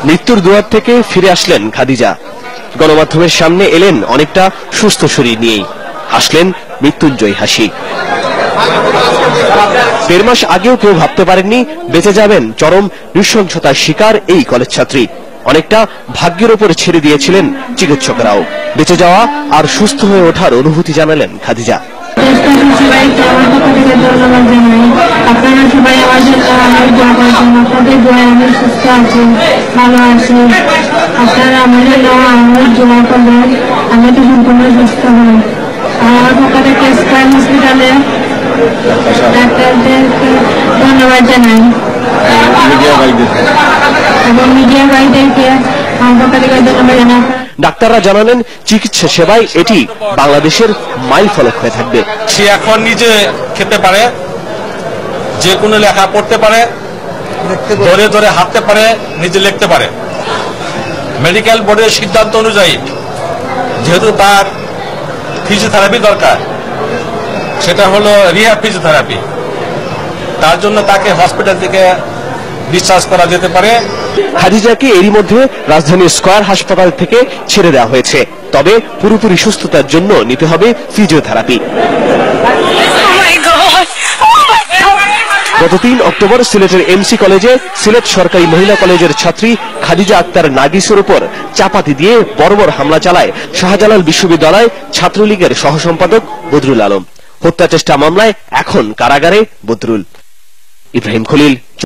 মৃত্যুর দুয়ার থেকে ফিরে আসলেন খাদিজা। গণমাধ্যমের সামনে এলেন অনেকটা সুস্থ শরীর নিয়েই, হাসলেন মৃত্যুঞ্জয় হাসি। 1.5 মাস আগেও কেউ ভাবতে পারেননি বেঁচে যাবেন চরম নৃশংসতার শিকার এই কলেজ ছাত্রী। অনেকটা ভাগ্যের উপরে ছেড়ে দিয়েছিলেন চিকিৎসকরাও। বেঁচে যাওয়া আর সুস্থ হয়ে ওঠার অনুভূতি জানালেন খাদিজা। আপনারা সবাই আমার জন্য অনেক দোয়া করছেন, আপনাদের দোয়ায় আমি সুস্থ আছি, ভালো আছি। আপনারা আমার জন্য অনেক দোয়া করবেন, আমি তো সম্পূর্ণ সুস্থ হই। আমার পক্ষ থেকে স্কয়ার হসপিটালে ডাক্তারদেরকে ধন্যবাদ জানাই এবং মিডিয়া ভাইদেরকে আমার পক্ষ থেকে ধন্যবাদ জানাই। ডাক্তাররা জানালেন চিকিৎসা সেবায় এটি বাংলাদেশের মাইল ফলক হয়ে থাকবে। সে এখন নিজে খেতে পারে, যে কোনো লেখা পড়তে পারে, ধরে ধরে হাঁটতে পারে, নিজে লিখতে পারে। মেডিকেল বোর্ডের সিদ্ধান্ত অনুযায়ী যেহেতু তার ফিজিওথেরাপি দরকার, সেটা হলো রিহ্যাব ফিজিওথেরাপি, তার জন্য তাকে হসপিটাল থেকে ডিসচার্জ করা যেতে পারে। খাদিজাকে এরই মধ্যে রাজধানীর স্কয়ার হাসপাতাল থেকে ছেড়ে দেওয়া হয়েছে, তবে পুরোপুরি সুস্থতার জন্য নিতে হবে ফিজিওথেরাপি। গত 3 অক্টোবর সিলেটের এমসি কলেজে সিলেট সরকারি মহিলা কলেজের ছাত্রী খাদিজা আক্তার নার্গিসের উপর চাপাতি দিয়ে বর্বর হামলা চালায় শাহজালাল বিশ্ববিদ্যালয় ছাত্রলীগের সহসম্পাদক বদরুল আলম। হত্যা চেষ্টা মামলায় এখন কারাগারে বদরুল। ইব্রাহিম খলিল।